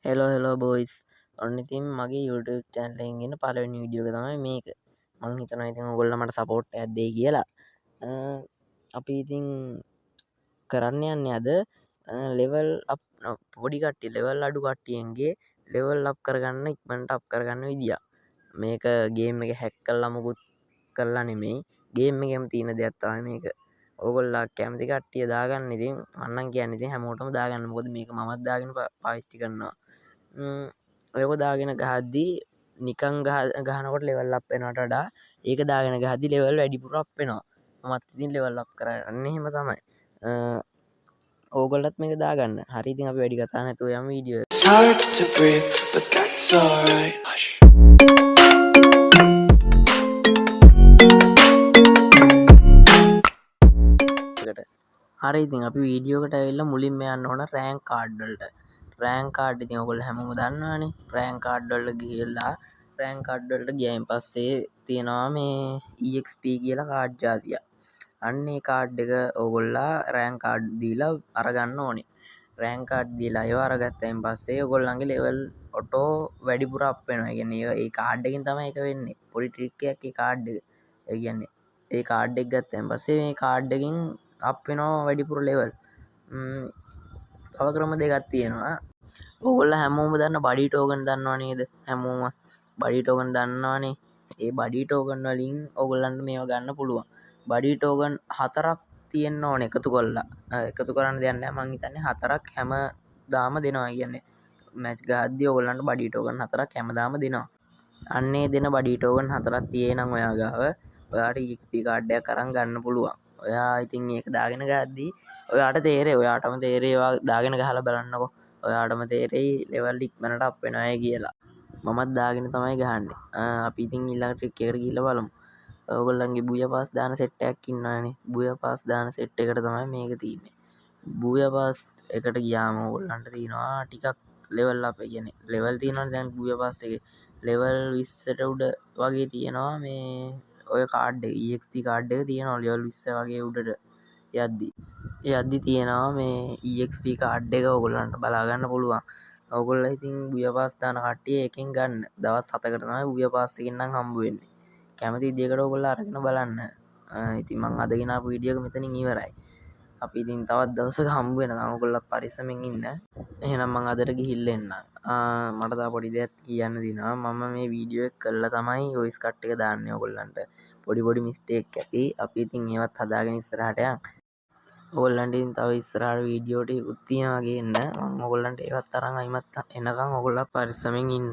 Hello boys ඔන්න ඉතින් මගේ YouTube channel එකෙන් එන පළවෙනි වීඩියෝ එක තමයි මේක. මං හිතනවා ඉතින් ඔයගොල්ලෝ මට සපෝට් එකක් දෙයි කියලා. අපි ඉතින් කරන්න යන්නේ අද ලෙවල් අප් පොඩි කට්ටිය ලෙවල් අඩු කට්ටියන්ගේ ලෙවල් අප් කරගන්න ඉක්මනට අප් කරගන්න විදිය. මේක ගේම් එක හැක් කරලා මුකුත් කරලා නෙමෙයි. ගේම් එකේම තියෙන දෙයක් තමයි මේක. ඕගොල්ලෝ කැමති කට්ටිය දාගන්න ඉතින් මම නම් කියන්නේ ඉතින් හැමෝටම දාගන්න. මොකද මේක මමත් දාගෙන පාවිච්චි කරනවා. ඔයක දාගෙන ගහද්දී නිකං ගහනකොට ලෙවල් අප් වෙනවට වඩා ඒක දාගෙන ගහද්දි ලෙවල් වැඩිපුර අප් වෙනවා. මමත් ඉතින් ලෙවල් අප් කරන්නේ එහෙම තමයි. ඕගොල්ලොත් මේක දාගන්න. හරි ඉතින් අපි වැඩි කතා නැතුව යමු වීඩියෝ එකට. It's hard to breathe, but that's alright. Hush. හරි ඉතින් අපි වීඩියෝ එකට ඇවිල්ලා මුලින්ම යන්න ඕන රෑන්ක් කාඩ් වලට. රෑන්ක් කාඩ් ඉතින් ඔයගොල්ලෝ හැමෝම දන්නවනේ. රෑන්ක් කාඩ් වලට ගිහිල්ලා රෑන්ක් කාඩ් වලට ගියයින් පස්සේ තියෙනවා මේ EXP කියලා කාඩ් ජාතියක්. අන්න ඒ කාඩ් එක ඕගොල්ලෝ රෑන්ක් කාඩ් දීලා අරගන්න ඕනේ. රෑන්ක් කාඩ් දීලා ඒව අරගත්තයින් පස්සේ ඔයගොල්ලන්ගේ ලෙවල් ඔටෝ වැඩිපුර අප් වෙනවා. ඒ කියන්නේ ඒ කාඩ් එකෙන් තමයි ඒක වෙන්නේ. පොඩි ට්‍රික් එකක් ඒ කාඩ් එක. ඒ කියන්නේ ඒ කාඩ් එක ගත්තයින් පස්සේ මේ කාඩ් එකෙන් අප් වෙනවා වැඩිපුර ලෙවල්. තව ක්‍රම දෙකක් තියෙනවා. ඕගොල්ලෝ හැමෝම දන්න බඩි ටෝකන් දන්නව නේද? හැමෝම බඩි ටෝකන් දන්නවනේ. ඒ බඩි ටෝකන් වලින් ඕගොල්ලන්ට මේව ගන්න පුළුවන්. බඩි ටෝකන් 4ක් තියෙන්න ඕනේ එකතු කරලා. එකතු කරන්න දෙයක් නැහැ. මං හිතන්නේ 4ක් හැමදාම දෙනවා කියන්නේ. මැච් ගහද්දී ඕගොල්ලන්ට බඩි ටෝකන් 4ක් හැමදාම දෙනවා. අන්නේ දෙන බඩි ටෝකන් 4ක් තියෙනම් ඔයා ගාව ඔයාට EXP කාඩ් එකක් අරන් ගන්න පුළුවන්. ඔයා ඉතින් ඒක දාගෙන ගහද්දී ඔයාට තේරෙයි. ඔයාටම තේරෙයි ඔයා දාගෙන ගහලා බලන්නකෝ. ඔයාටම තේරෙයි ලෙවල් ඉක්මනට අප් වෙනවයි කියලා. මමත් දාගෙන තමයි ගහන්නේ. අපි ඉතින් ඊළඟ ට්‍රික් එකට ගිහිල්ලා බලමු. ඔයගොල්ලන්ගේ බුයා පාස් දාන සෙට් එකක් ඉන්නවනේ. බුයා පාස් දාන සෙට් එකට තමයි මේක තියෙන්නේ. බුයා පාස් එකට ගියාම ඔයගොල්ලන්ට තියෙනවා ටිකක් ලෙවල් අප් කියන්නේ ලෙවල් තියෙනවනේ දැන් බුයා පාස් එකේ. ලෙවල් 20ට උඩ වගේ තියෙනවා මේ ඔය කාඩ් එක EXP කාඩ් එක තියෙනවා ලෙවල් 20 වගේ උඩට යද්දි තියෙනවා මේ EXP කාඩ් එක ඔයගොල්ලන්ට බලා ගන්න පුළුවන්. ඔයගොල්ලෝ ඉතින් බුයා පාස් දාන කට්ටිය එකෙන් ගන්න. දවස් 7කට තමයි බුයා පාස් එකෙන් නම් හම්බ වෙන්නේ. කැමති විදියකට ඔයගොල්ලෝ අරගෙන බලන්න. ඉතින් මම අද ගෙනාපු වීඩියෝ එක මෙතනින් ඉවරයි. අපි ඉතින් තවත් දවසක හම්බ වෙනකම් ඔයගොල්ලෝ පරිස්සමෙන් ඉන්න. එහෙනම් මම අදට ගිහිල්ලා එන්න. මට තව පොඩි දෙයක් කියන්න දිනවා. මම මේ වීඩියෝ එක කරලා තමයි වොයිස් කට් එක දාන්නේ ඔයගොල්ලන්ට. පොඩි මිස්ටේක් ඇති. අපි ඉතින් ඒවත් හදාගෙන ඉස්සරහට යන්. ඔයගොල්ලන්ට ඉතින් තව ඉස්සරහට වීඩියෝ ටිකකුත් තියෙනවා ගේන්න. මම ඔයගොල්ලන්ට ඒවත් අරන් අයිමත් එනකම් ඔයගොල්ලෝ පරිස්සමෙන් ඉන්න.